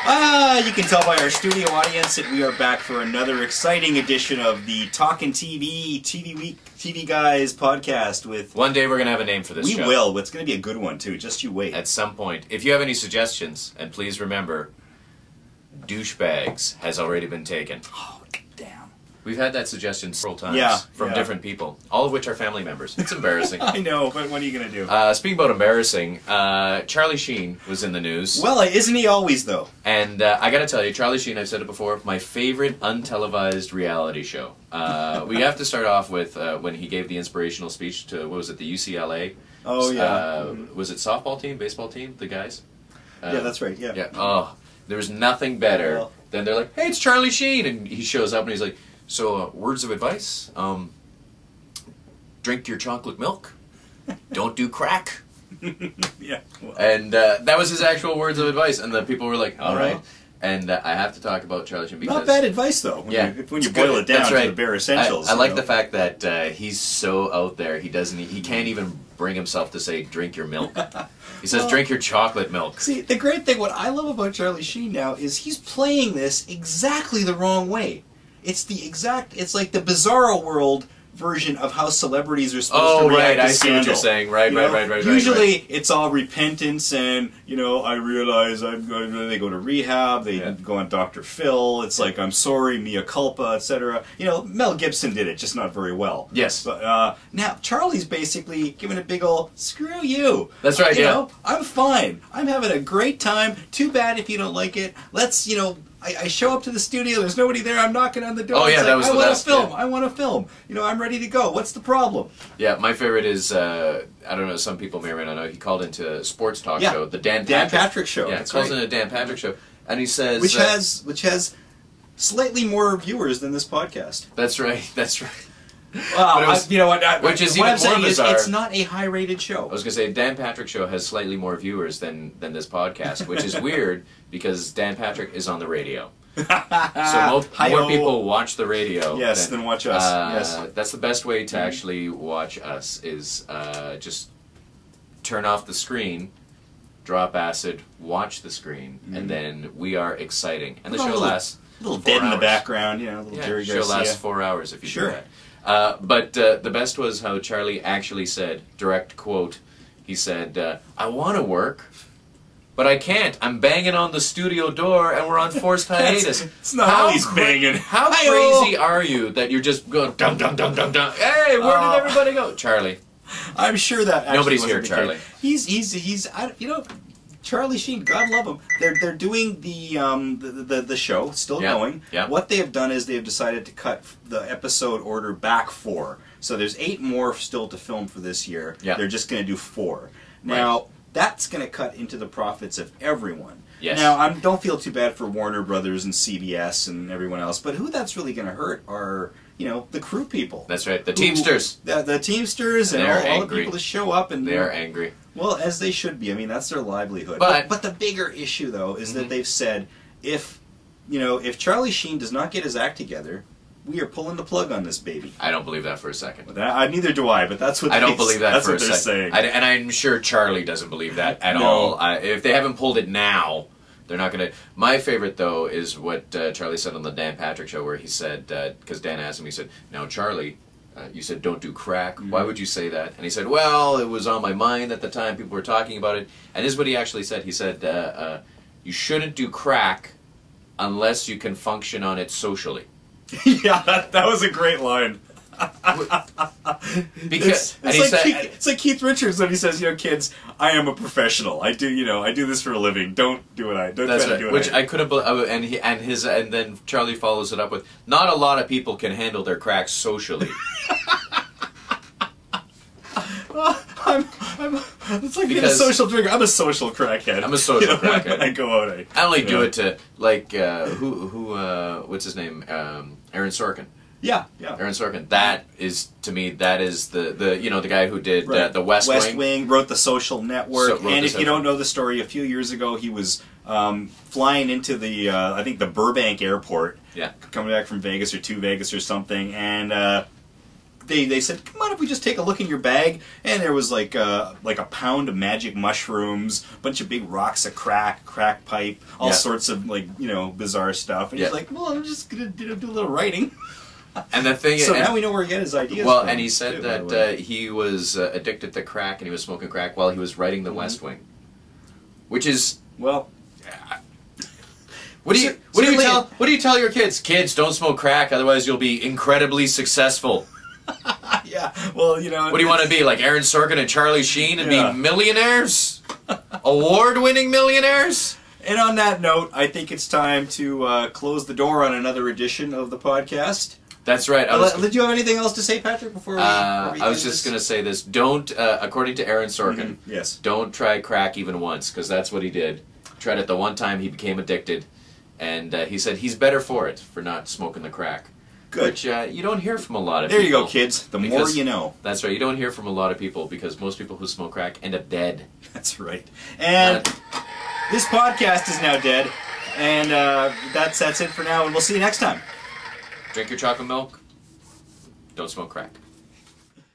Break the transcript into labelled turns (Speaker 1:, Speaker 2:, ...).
Speaker 1: You can tell by our studio audience that we are back for another exciting edition of the Talkin' TV Week, TV Guys podcast with...
Speaker 2: One day we're going to have a name for this show.
Speaker 1: We will. It's going to be a good one, too. Just you wait.
Speaker 2: At some point. If you have any suggestions, and please remember, douchebags has already been taken.
Speaker 1: Oh, damn.
Speaker 2: We've had that suggestion several times from different people, all of which are family members. It's embarrassing.
Speaker 1: I know, but what are you going to do?
Speaker 2: Speaking about embarrassing, Charlie Sheen was in the news.
Speaker 1: Well, isn't he always, though?
Speaker 2: And I got to tell you, Charlie Sheen, I've said it before, my favorite untelevised reality show. We have to start off with when he gave the inspirational speech to, what was it, the UCLA?
Speaker 1: Oh, yeah.
Speaker 2: Was it softball team, baseball team, the guys?
Speaker 1: Yeah, that's right, yeah.
Speaker 2: Yeah. Oh, there was nothing better than they're like, hey, it's Charlie Sheen! And he shows up and he's like, so, words of advice, drink your chocolate milk, don't do crack.
Speaker 1: Yeah. Well.
Speaker 2: And that was his actual words of advice, and the people were like, all right. And I have to talk about Charlie Sheen because...
Speaker 1: Not bad advice, though, when you boil it down to the bare essentials.
Speaker 2: I like the fact that he's so out there, he can't even bring himself to say, drink your milk. He says, drink your chocolate milk.
Speaker 1: See, the great thing, what I love about Charlie Sheen now is he's playing this exactly the wrong way. It's like the Bizarro World version of how celebrities are supposed to react to
Speaker 2: I see what you're saying. Right.
Speaker 1: Usually it's all repentance and, I realize I'm going to, they go to rehab, they go on Dr. Phil, it's like, I'm sorry, mea culpa, etc. Mel Gibson did it, just not very well.
Speaker 2: Yes.
Speaker 1: But now, Charlie's basically giving a big ol' screw you.
Speaker 2: That's right,
Speaker 1: I'm fine. I'm having a great time. Too bad if you don't like it. Let's, I show up to the studio, there's nobody there, I'm knocking on the door.
Speaker 2: Oh yeah, that was the best.
Speaker 1: I want to film. I'm ready to go. What's the problem?
Speaker 2: Yeah, my favorite is, I don't know, some people may or may not know, he called into a sports talk show, the Dan
Speaker 1: Patrick Show.
Speaker 2: Yeah, he calls in a Dan Patrick Show, and he says...
Speaker 1: Which has slightly more viewers than this podcast.
Speaker 2: That's right.
Speaker 1: Well,
Speaker 2: which is even more bizarre.
Speaker 1: It's not a high-rated show.
Speaker 2: I was going to say, Dan Patrick Show has slightly more viewers than this podcast, which is weird because Dan Patrick is on the radio. So more people watch the radio
Speaker 1: than watch us. Yes.
Speaker 2: That's the best way to actually watch us is just turn off the screen, drop acid, watch the screen, and then we are exciting. And the show lasts
Speaker 1: a little dead in the background, a little Jerry Garcia.
Speaker 2: The show lasts 4 hours if you do that. But the best was how Charlie actually said, direct quote, he said, I want to work, but I can't. I'm banging on the studio door and we're on forced hiatus.
Speaker 1: It's not how he's banging.
Speaker 2: How crazy are you that you're just going, dum, dum, dum, dum, dum. Hey, where did everybody go? Charlie.
Speaker 1: I'm sure that actually
Speaker 2: nobody's here, Charlie.
Speaker 1: He's Charlie Sheen, God love him. They're doing the show, still going.
Speaker 2: Yeah.
Speaker 1: What they have done is they have decided to cut the episode order back 4. So there's 8 more still to film for this year.
Speaker 2: Yeah.
Speaker 1: They're just going to do 4. Now, that's going to cut into the profits of everyone.
Speaker 2: Yes.
Speaker 1: Now, don't feel too bad for Warner Brothers and CBS and everyone else, but who that's really going to hurt are... the crew people.
Speaker 2: That's right, the Teamsters.
Speaker 1: The Teamsters and all the people that show up. And
Speaker 2: they are angry.
Speaker 1: Well, as they should be. I mean, that's their livelihood. But the bigger issue, though, is that they've said, if Charlie Sheen does not get his act together, we are pulling the plug on this baby.
Speaker 2: I don't believe that for a second.
Speaker 1: Neither do I, but that's what
Speaker 2: I don't believe that for a second.
Speaker 1: Saying.
Speaker 2: And I'm sure Charlie doesn't believe that at all. If they haven't pulled it now... They're not going to... My favorite, though, is what Charlie said on the Dan Patrick Show, where he said, because Dan asked him, he said, now, Charlie, you said don't do crack. Why would you say that? And he said, well, it was on my mind at the time. People were talking about it. And this is what he actually said. He said, you shouldn't do crack unless you can function on it socially.
Speaker 1: Yeah, that was a great line.
Speaker 2: Because
Speaker 1: it's like Keith Richards when he says, kids, I am a professional. I do this for a living. Don't do what I do.
Speaker 2: That's right. Which I could have, and then Charlie follows it up with, not a lot of people can handle their cracks socially.
Speaker 1: It's like being a social drinker. I'm a social crackhead.
Speaker 2: I'm a social crackhead.
Speaker 1: When I go out,
Speaker 2: I only do it to what's his name? Aaron Sorkin.
Speaker 1: Yeah.
Speaker 2: Aaron Sorkin. That is, to me, the guy who did the West
Speaker 1: Wing, wrote The Social Network. And if you don't know the story, a few years ago he was flying into the I think the Burbank airport.
Speaker 2: Yeah.
Speaker 1: Coming back from Vegas or to Vegas or something, and they said, come on, if we just take a look in your bag, and there was like a pound of magic mushrooms, a bunch of big rocks of crack pipe, all sorts of like, you know, bizarre stuff. And he's like, well, I'm just gonna do a little writing.
Speaker 2: And the thing,
Speaker 1: so now we know where he got his ideas.
Speaker 2: Well,
Speaker 1: from,
Speaker 2: and he said that he was addicted to crack, and he was smoking crack while he was writing The West Wing, which is
Speaker 1: well.
Speaker 2: What do you tell your kids? Kids, don't smoke crack, otherwise you'll be incredibly successful.
Speaker 1: Yeah, well, you know.
Speaker 2: What do you want to be, like Aaron Sorkin and Charlie Sheen, and be millionaires? Award-winning millionaires?
Speaker 1: And on that note, I think it's time to close the door on another edition of the podcast.
Speaker 2: That's right.
Speaker 1: Did you have anything else to say, Patrick, before we
Speaker 2: I was just going to say this. Don't, according to Aaron Sorkin,
Speaker 1: yes,
Speaker 2: don't try crack even once, because that's what he did. Tried it the one time, he became addicted. And he said he's better for it, for not smoking the crack.
Speaker 1: Good.
Speaker 2: Which you don't hear from a lot of people.
Speaker 1: There you go, kids. The more you know.
Speaker 2: That's right. You don't hear from a lot of people, because most people who smoke crack end up dead.
Speaker 1: That's right. And this podcast is now dead. And that's it for now. And we'll see you next time.
Speaker 2: Drink your chocolate milk. Don't smoke crack.